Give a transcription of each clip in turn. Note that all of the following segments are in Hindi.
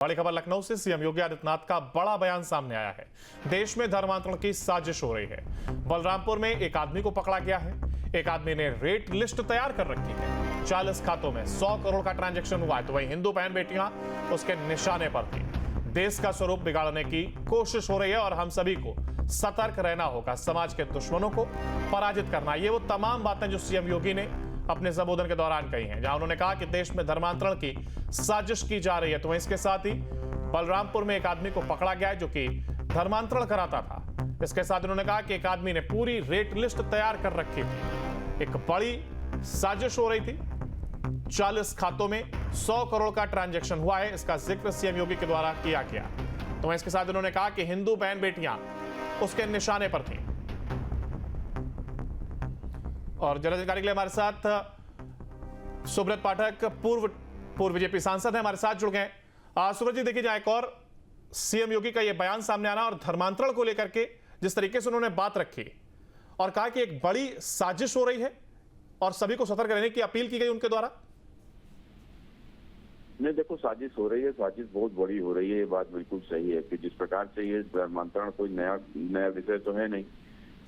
बड़ी खबर लखनऊ से सीएम योगी आदित्यनाथ का बड़ा बयान सामने आया है। देश में धर्मांतरण की साजिश हो रही है। बलरामपुर में एक आदमी को पकड़ा गया है। एक आदमी ने रेट लिस्ट तैयार कर रखी है। 40 खातों में 100 करोड़ का ट्रांजैक्शन हुआ है, तो वहीं हिंदू बहन बेटियां उसके निशाने पर थी। देश का स्वरूप बिगाड़ने की कोशिश हो रही है और हम सभी को सतर्क रहना होगा। समाज के दुश्मनों को पराजित करना, ये वो तमाम बातें जो सीएम योगी ने अपने संबोधन के दौरान कही हैं, जहां उन्होंने कहा कि देश में धर्मांतरण की साजिश की जा रही है। तो इसके साथ ही बलरामपुर में एक आदमी को पकड़ा गया है जो कि धर्मांतरण कराता था। इसके साथ उन्होंने कहा कि एक आदमी ने पूरी रेट लिस्ट तैयार कर रखी थी। एक बड़ी साजिश हो रही थी। 40 खातों में 100 करोड़ का ट्रांजैक्शन हुआ है, इसका जिक्र सीएम योगी के द्वारा किया गया। तो इसके साथ उन्होंने कहा कि हिंदू बहन बेटियां उसके निशाने पर थी। और ज्यादा जानकारी के लिए हमारे साथ सुब्रत पाठक पूर्व बीजेपी सांसद है, हमारे साथ जुड़ गए। सुब्रत जी, देखिए, एक और सीएम योगी का यह बयान सामने आना और धर्मांतरण को लेकर के जिस तरीके से उन्होंने बात रखी और कहा कि एक बड़ी साजिश हो रही है और सभी को सतर्क रहने की अपील की गई उनके द्वारा। नहीं, देखो, साजिश हो रही है, साजिश बहुत बड़ी हो रही है। ये बात बिल्कुल सही है कि जिस प्रकार से ये धर्मांतरण कोई नया विषय तो है नहीं,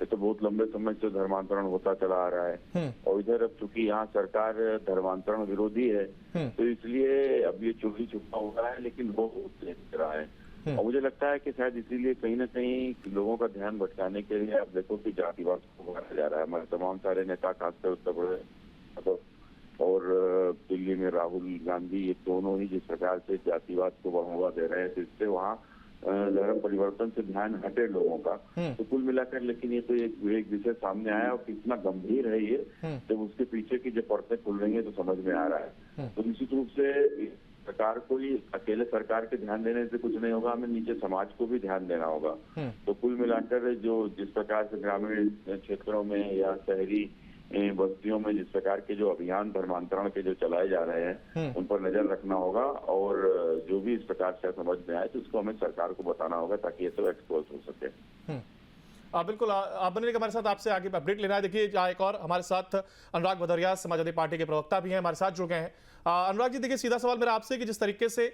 ये तो बहुत लंबे समय से धर्मांतरण होता चला आ रहा है। और इधर अब चूंकि यहाँ सरकार धर्मांतरण विरोधी है, तो इसलिए अब ये चोरी छुपा हो रहा है, लेकिन वो दिख रहा है। और मुझे लगता है कि शायद इसीलिए कहीं ना कहीं लोगों का ध्यान भटकाने के लिए अब देखो कि जातिवाद को उभारा जा रहा है। हमारे तमाम सारे नेता, खासकर उत्तर प्रदेश और दिल्ली में राहुल गांधी, ये दोनों ही जिस प्रकार से जातिवाद को बढ़ावा दे रहे हैं, जिससे वहाँ धर्म परिवर्तन से ध्यान हटे लोगों का। तो कुल मिलाकर लेकिन ये तो एक विषय सामने आया और कितना गंभीर है ये, जब उसके पीछे की जो परतें खुल रही है तो समझ में आ रहा है। तो निश्चित रूप से सरकार को ही, अकेले सरकार के ध्यान देने से कुछ नहीं होगा, हमें नीचे समाज को भी ध्यान देना होगा। तो कुल मिलाकर जो जिस प्रकार से ग्रामीण क्षेत्रों में या शहरी बस्तियों में जिस प्रकार के जो अभियान धर्मांतरण के जो चलाए जा रहे हैं, उन पर नजर रखना होगा और जो भी इस प्रकार से समझ में आए तो उसको हमें सरकार को बताना होगा ताकि ये सब एक्सपोज हो सके। बिल्कुल, आप बने हमारे साथ आपसे आगे अपडेट लेना है। देखिए, एक और हमारे साथ अनुराग भदौरिया, समाजवादी पार्टी के प्रवक्ता भी हैं, हमारे साथ जुड़ गए हैं। अनुराग जी, देखिए, सीधा सवाल मेरा आपसे कि जिस तरीके से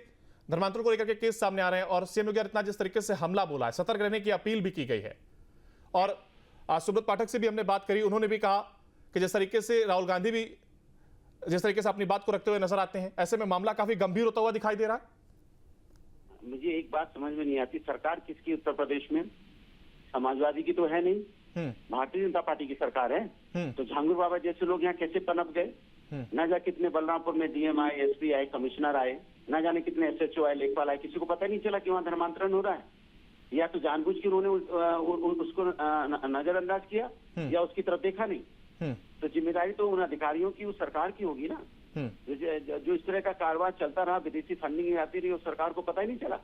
धर्मांतरण को लेकर के केस सामने आ रहे हैं और सीएम योगी आदित्यनाथ जिस तरीके से हमला बोला है, सतर्क रहने की अपील भी की गई है, और सुब्रत पाठक से भी हमने बात करी, उन्होंने भी कहा कि जिस तरीके से राहुल गांधी भी जिस तरीके से अपनी बात को रखते हुए नजर आते हैं, ऐसे में मामला काफी गंभीर होता हुआ दिखाई दे रहा है। मुझे एक बात समझ में नहीं आती, सरकार किसकी उत्तर प्रदेश में? समाजवादी की तो है नहीं, भारतीय जनता पार्टी की सरकार है। तो झांगुर बाबा जैसे लोग यहाँ कैसे पनप गए? न जाने कितने बलरामपुर में डीएम आए, एसपी आए, कमिश्नर आए, न जाने कितने एसएचओ आए, लेखपाल आए, किसी को पता नहीं चला कि वहाँ धर्मांतरण हो रहा है। या तो जानबूझ के उन्होंने उसको नजरअंदाज किया या उसकी तरफ देखा नहीं। तो जिम्मेदारी तो उन अधिकारियों की, उस सरकार की होगी ना। जो इस तरह का कारोबार चलता रहा, विदेशी फंडिंग आती रही, उस सरकार को पता ही नहीं चला।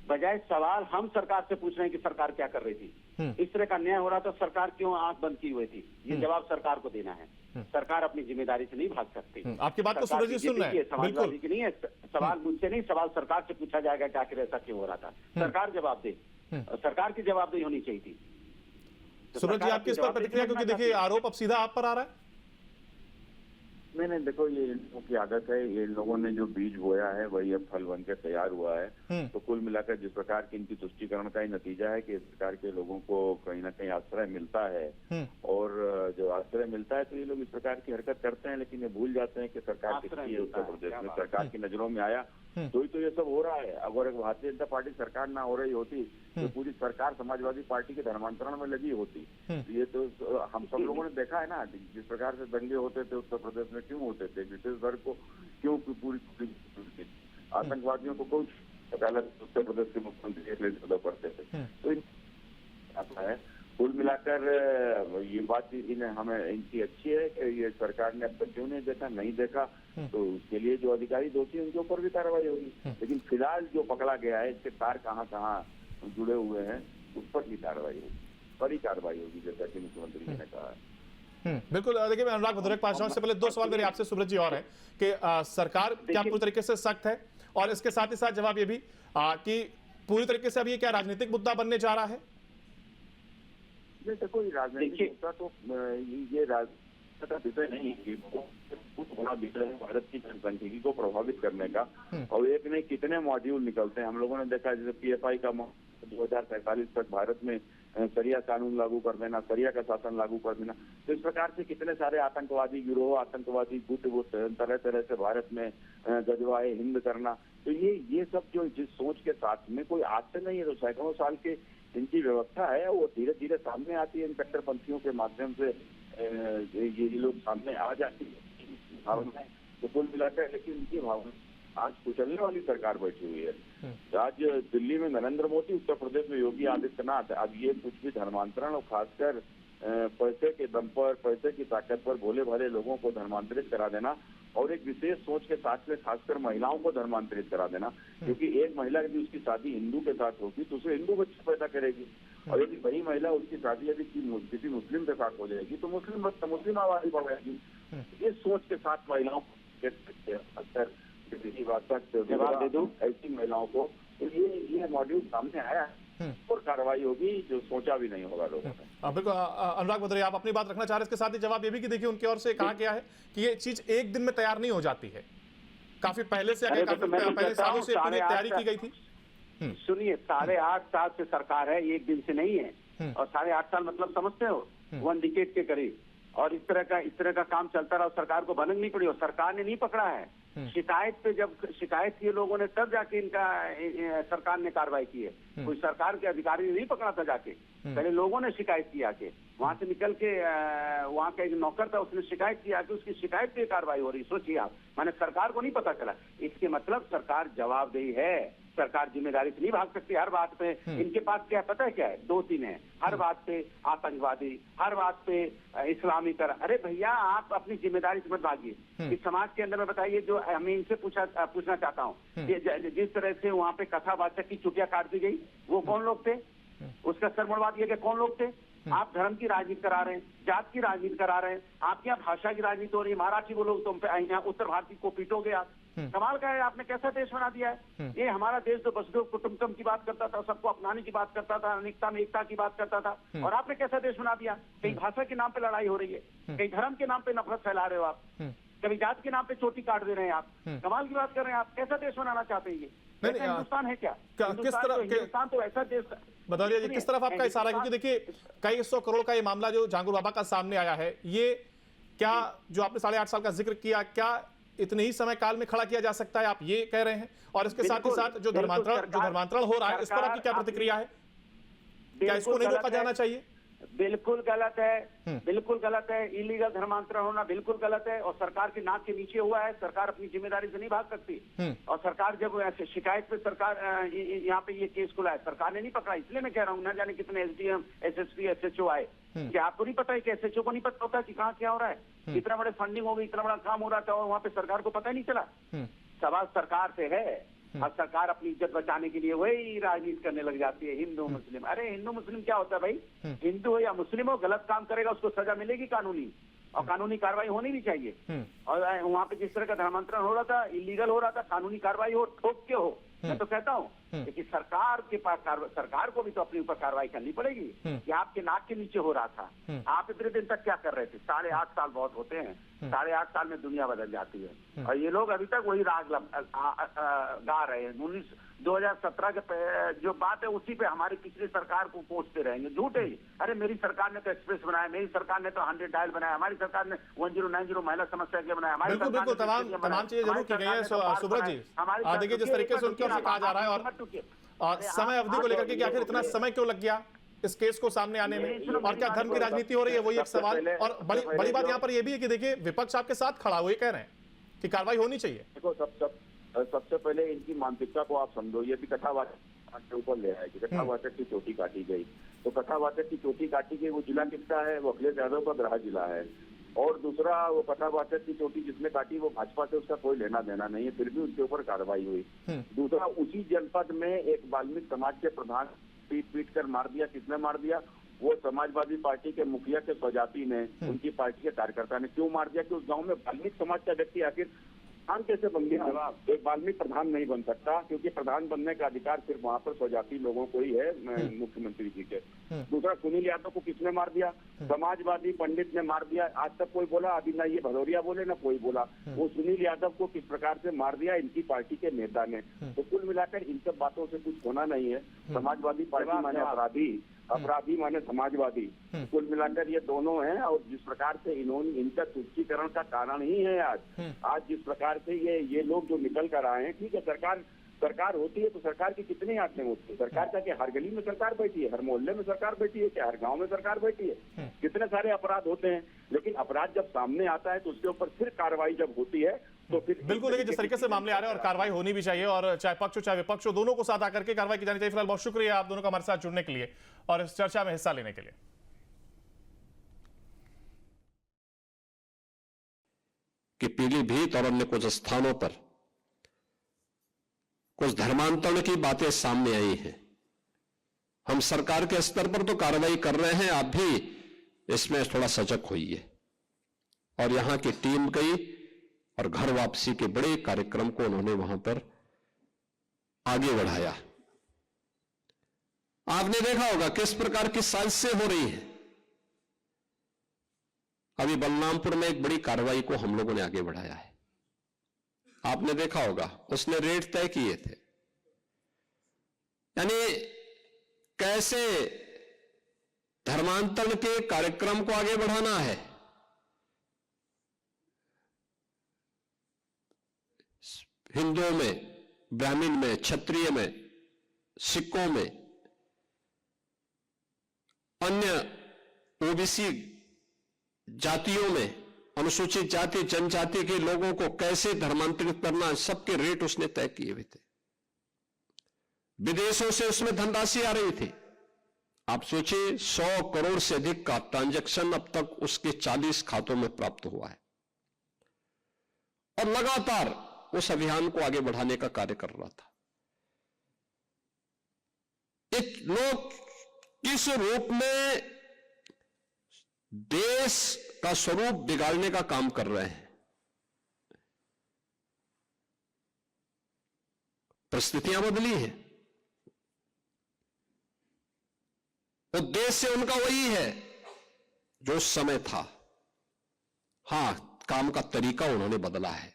बजाय सवाल हम सरकार से पूछ रहे हैं कि सरकार क्या कर रही थी। इस तरह का अन्याय हो रहा था, सरकार क्यों आंख बंद की हुई थी? ये जवाब सरकार को देना है। सरकार अपनी जिम्मेदारी से नहीं भाग सकती। आपकी बात को सूरज जी सुन रहे हैं, समाजवादी की नहीं है। सवाल मुझसे नहीं, सवाल सरकार से पूछा जाएगा कि आखिर ऐसा क्यों हो रहा था। सरकार जवाब दे, सरकार की जवाबदेही होनी चाहिए थी। सूरज जी, आपकी इस पर प्रतिक्रिया, क्योंकि देखिए आरोप अब सीधा आप पर आ रहा है। नहीं, देखो, ये इन लोगों की आदत है। ये लोगों ने जो बीज बोया है वही अब फल बन के तैयार हुआ है। तो कुल मिलाकर जिस प्रकार की इनकी तुष्टीकरण का ही नतीजा है कि इस प्रकार के लोगों को कहीं ना कहीं आश्रय मिलता है, और जो आश्रय मिलता है तो ये लोग इस प्रकार की हरकत करते हैं, लेकिन ये भूल जाते हैं कि सरकार किसकी है। उत्तर प्रदेश में सरकार की नजरों में आया तो ही तो ये सब हो रहा है। अगर एक भारतीय जनता पार्टी सरकार ना हो रही होती तो पूरी सरकार समाजवादी पार्टी के धर्मांतरण में लगी होती। ये तो हम सब लोगों ने देखा है ना, जिस प्रकार से दंगे होते थे उत्तर प्रदेश में, क्यों होते थे, विशेष वर्ग को क्यों पूरी आतंकवादियों को कोई अदालत उत्तर प्रदेश के मुख्यमंत्री पड़ते थे। तो आता है कुल मिलाकर ये बात हमें इनकी अच्छी है कि ये सरकार ने अब तक क्यों नहीं देखा, नहीं देखा, तो उसके लिए जो अधिकारी दोषी उनके ऊपर भी कार्रवाई होगी। लेकिन फिलहाल जो पकड़ा गया है, इसके तार कहाँ कहाँ जुड़े हुए हैं, उस पर भी कार्रवाई होगी, बड़ी कार्रवाई होगी, जैसा कि मुख्यमंत्री जी ने कहा है। बिल्कुल। देखिए, मैं अनुराग भदौरिया के पास जाऊं, इससे पहले दो सवाल मेरे आपसे सुब्रत जी और हैं कि सरकार क्या पूरी तरीके से सख्त है, और इसके साथ ही साथ जवाब ये भी कि पूरी तरीके से अब ये क्या राजनीतिक मुद्दा बनने जा रहा है? देखो, ये राजनीतिक मुद्दा तो ये का विषय नहीं है, बहुत बड़ा विषय है भारत की जनसंख्यिकी को प्रभावित करने का। और एक नहीं कितने मॉड्यूल निकलते हैं। हम लोगों ने देखा जैसे PFI का 2045 तक भारत में शरिया कानून लागू कर देना, शरिया का शासन लागू कर देना। तो इस प्रकार से कितने सारे आतंकवादी गिरोह, आतंकवादी गुट वो तरह तरह से भारत में गजवाए हिंद करना। तो ये सब जो जिस सोच के साथ में कोई आज से नहीं है, तो सैकड़ों साल के इनकी व्यवस्था है, वो धीरे धीरे सामने आती है। इन कट्टरपंथियों के माध्यम से ये लोग सामने आ जाती है भावना। तो कुल मिलाकर लेकिन इनकी भावना आज कुचलने वाली सरकार बैठी हुई है। आज दिल्ली में नरेंद्र मोदी, उत्तर प्रदेश में योगी आदित्यनाथ। अब ये कुछ भी धर्मांतरण और खासकर पैसे के दम पर, पैसे की ताकत पर भोले भाले लोगों को धर्मांतरित करा देना और एक विशेष सोच के साथ में खासकर महिलाओं को धर्मांतरित करा देना। क्योंकि एक महिला यदि उसकी शादी हिंदू के साथ होगी तो उसे हिंदू बच्चे पैदा करेगी, और यदि वही महिला उसकी शादी यदि किसी मुस्लिम के साथ हो जाएगी तो मुस्लिम आबादी बढ़ेगी। इस सोच के साथ महिलाओं को जवाब दे दूं ऐसी महिलाओं को, तो ये मॉड्यूल सामने आया है और कार्रवाई होगी जो सोचा भी नहीं होगा लोगों ने। बिल्कुल अनुराग भदौरिया, आप अपनी बात रखना चाह रहे हैं। इसके साथ ही जवाब ये भी कि देखिए उनकी ओर से कहा गया है कि ये चीज एक दिन में तैयार नहीं हो जाती है, काफी पहले से काफी पहले सालों से पूरी तैयारी की गई थी। सुनिए, 8.5 साल से सरकार है, एक दिन से नहीं है। और 8.5 साल मतलब समझते हो, 1 डिकेड के करीब। और इस तरह का काम चलता रहा, सरकार को भनक नहीं पड़ी और सरकार ने नहीं पकड़ा है। शिकायत पे जब शिकायत किए लोगों ने तब जाके इनका सरकार ने कार्रवाई की है। कोई सरकार के अधिकारी ने नहीं पकड़ा था जाके, पहले लोगों ने शिकायत किया कि वहां से निकल के वहां का एक नौकर था, उसने शिकायत किया कि उसकी शिकायत पे कार्रवाई हो रही। सोचिए आप, माने सरकार को नहीं पता चला। इसके मतलब सरकार जवाबदेही है, सरकार जिम्मेदारी से नहीं भाग सकती हर बात पे। इनके पास क्या पता है क्या है, 2-3 है हर बात पे। आतंकवादी, हर बात पे इस्लामीकरण। अरे भैया, आप अपनी जिम्मेदारी से मत भागिए। इस समाज के अंदर में बताइए, जो मैं इनसे पूछना चाहता हूँ, जिस तरह से वहाँ पे कथावाचक की चुटिया काट दी गई, वो कौन लोग थे? उसका सर मुड़वा दिया गया, कौन लोग थे? आप धर्म की राजनीति करा रहे हैं, जात की राजनीति करा रहे हैं, आपके यहाँ भाषा की राजनीति हो रही है। मराठी बोलो तुम पे, यहाँ उत्तर भारतीय को पीटोगे आप। कमाल का है, आपने कैसा देश बना दिया है। ये हमारा देश जो वसुधैव कुटुंबकम की बात करता था, सबको अपनाने की बात करता था, अनेकता में एकता की बात करता था, और आपने कैसा देश बना दिया। कहीं भाषा के नाम पे लड़ाई हो रही है, कहीं धर्म के नाम पे नफरत फैला रहे हो आप, कभी जात के नाम पे चोटी काट दे रहे हैं आप। कमाल की बात कर रहे हैं आप। कैसा देश बनाना चाहते हैं? ये हिंदुस्तान है क्या? हिंदुस्तान तो ऐसा देश। भदौरिया जी, किस तरफ आपका इशारा है? क्योंकि देखिए कई 100 करोड़ का ये मामला जो झांगुर बाबा का सामने आया है, ये क्या जो आपने 8.5 साल का जिक्र किया, क्या इतने ही समय काल में खड़ा किया जा सकता है, आप ये कह रहे हैं? और इसके साथ ही साथ जो धर्मांतरण हो रहा है, इस पर आपकी क्या प्रतिक्रिया है? क्या इसको नहीं रोका जाना चाहिए? बिल्कुल गलत है, बिल्कुल गलत है। इलीगल धर्मांतरण होना बिल्कुल गलत है और सरकार के नाक के नीचे हुआ है। सरकार अपनी जिम्मेदारी से नहीं भाग सकती। और सरकार जब ऐसे शिकायत पे सरकार यहाँ पे ये केस खुला है, सरकार ने नहीं पकड़ा। इसलिए मैं कह रहा हूँ, ना जाने कितने SDM, SSP, SHO आए। क्या आपको नहीं पता है कि SHO को नहीं पता होता कि कहाँ क्या हो रहा है? इतना बड़े फंडिंग हो गई, इतना बड़ा काम हो रहा था और वहाँ पे सरकार को पता ही नहीं चला। सवाल सरकार से है। और सरकार अपनी इज्जत बचाने के लिए वही राजनीति करने लग जाती है, हिंदू मुस्लिम। अरे हिंदू मुस्लिम क्या होता है भाई? हिंदू हो या मुस्लिम हो, गलत काम करेगा उसको सजा मिलेगी कानूनी, और कानूनी कार्रवाई होनी भी चाहिए। और वहाँ पे जिस तरह का धर्मांतरण हो रहा था, इलीगल हो रहा था, कानूनी कार्रवाई हो, ठोक के हो। मैं तो कहता हूँ कि सरकार के पास, सरकार को भी तो अपने ऊपर कार्रवाई करनी पड़ेगी कि आपके नाक के नीचे हो रहा था। आप इतने दिन तक क्या कर रहे थे? 8.5 साल बहुत होते हैं। 8.5 साल में दुनिया बदल जाती है और ये लोग अभी तक वही राग गा रहे हैं। 2017 के जो बात है उसी पे हमारी पिछली सरकार को कोसते रहेंगे। झूठ है। अरे मेरी सरकार ने तो एक्सप्रेस बनाया, मेरी सरकार ने तो 100 डायल बनाया, हमारी सरकार ने 1090 महिला समस्या के बनाया, हमारी बिल्कुल तमाम चीजें जरूर की गई है। सुब्रत जी, देखिए जिस तरीके से उनकी ओर से कहा जा रहा है और समय अवधि को लेकर के आखिर इतना समय क्यों लग गया इस केस को सामने आने में, और क्या धर्म की राजनीति हो रही है, वही एक सवाल। और बड़ी बात यहाँ पर यह भी है कि देखिए विपक्ष आपके साथ खड़ा हुए कह रहे हैं कि कार्रवाई होनी चाहिए। देखो, सबसे पहले इनकी मानसिकता को आप समझो। ये भी कथावाचक के ऊपर ले आए कि कथावाचक की चोटी काटी गई, तो कथावाचक की चोटी काटी गई, वो जिला किसका है? वो अखिलेश यादव का गृह जिला है। और दूसरा, वो कथावाचक की चोटी जिसने काटी वो भाजपा से उसका कोई लेना देना नहीं है, फिर भी उसके ऊपर कार्रवाई हुई। दूसरा, उसी जनपद में एक वाल्मीकि समाज के प्रधान पीट कर मार दिया। किसने मार दिया? वो समाजवादी पार्टी के मुखिया के स्वजाति ने, उनकी पार्टी के कार्यकर्ता ने। क्यों मार दिया? कि उस गांव में वाल्मीकि समाज का व्यक्ति आखिर प्रधान कैसे बन गया? एक वाल्मीकि प्रधान नहीं बन सकता, क्योंकि प्रधान बनने का अधिकार सिर्फ वहाँ पर स्वजाति लोगों को ही है, मुख्यमंत्री जी के। दूसरा, सुनील यादव को किसने मार दिया? समाजवादी पंडित ने मार दिया। आज तक कोई बोला? अभी ना ये भदौरिया बोले ना कोई बोला। वो सुनील यादव को किस प्रकार से मार दिया इनकी पार्टी के नेता ने। तो कुल मिलाकर इन सब बातों से कुछ होना नहीं है। समाजवादी पार्टी माने अपराधी, अपराधी माने समाजवादी। कुल मिलाकर ये दोनों हैं। और जिस प्रकार से इन्होंने इनका तुष्टीकरण का कारण ही है आज जिस प्रकार से ये लोग जो निकल कर आए हैं। ठीक है, सरकार होती है तो सरकार की कितनी आंखें होती है? सरकार का क्या हर गली में सरकार बैठी है? हर मोहल्ले में सरकार बैठी है? क्या हर गांव में सरकार बैठी है? कितने सारे अपराध होते हैं, लेकिन अपराध जब सामने आता है तो उसके ऊपर फिर कार्रवाई जब होती है तो फिर बिल्कुल। देखिए, जिस तरीके से मामले आ रहे हैं और कार्रवाई होनी भी चाहिए, और चाहे पक्ष हो चाहे विपक्ष हो, दोनों को साथ आकर के कार्रवाई की जानी चाहिए। फिलहाल बहुत शुक्रिया आप दोनों का हमारे साथ जुड़ने के लिए और इस चर्चा में हिस्सा लेने के लिए। कि पीलीभीत और अन्य कुछ स्थानों पर कुछ धर्मांतरण की बातें सामने आई हैं। हम सरकार के स्तर पर तो कार्रवाई कर रहे हैं, आप भी इसमें थोड़ा सजग होइए। और यहां की टीम गई और घर वापसी के बड़े कार्यक्रम को उन्होंने वहां पर आगे बढ़ाया। आपने देखा होगा किस प्रकार की साजिशें हो रही हैं। अभी बलरामपुर में एक बड़ी कार्रवाई को हम लोगों ने आगे बढ़ाया है। आपने देखा होगा, उसने रेट तय किए थे। यानी कैसे धर्मांतरण के कार्यक्रम को आगे बढ़ाना है। हिंदुओं में, ब्राह्मण में, क्षत्रिय में, सिखों में, अन्य ओबीसी जातियों में, अनुसूचित जाति जनजाति के लोगों को कैसे धर्मांतरित करना, सबके रेट उसने तय किए हुए थे। विदेशों से उसमें धनराशि आ रही थी। आप सोचिए, 100 करोड़ से अधिक का ट्रांजैक्शन अब तक उसके 40 खातों में प्राप्त हुआ है और लगातार उस अभियान को आगे बढ़ाने का कार्य कर रहा था। एक लोग किस रूप में देश का स्वरूप बिगाड़ने का काम कर रहे हैं। परिस्थितियां बदली हैं, उद्देश्य उनका वही है जो उस समय था। हां, काम का तरीका उन्होंने बदला है।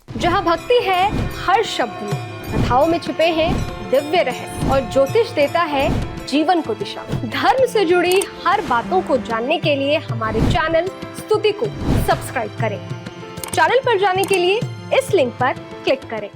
जहां भक्ति है हर शब्द में, कथाओं में छुपे हैं दिव्य रहस्य और ज्योतिष देता है जीवन को दिशा। धर्म से जुड़ी हर बातों को जानने के लिए हमारे चैनल स्तुति को सब्सक्राइब करें। चैनल पर जाने के लिए इस लिंक पर क्लिक करें।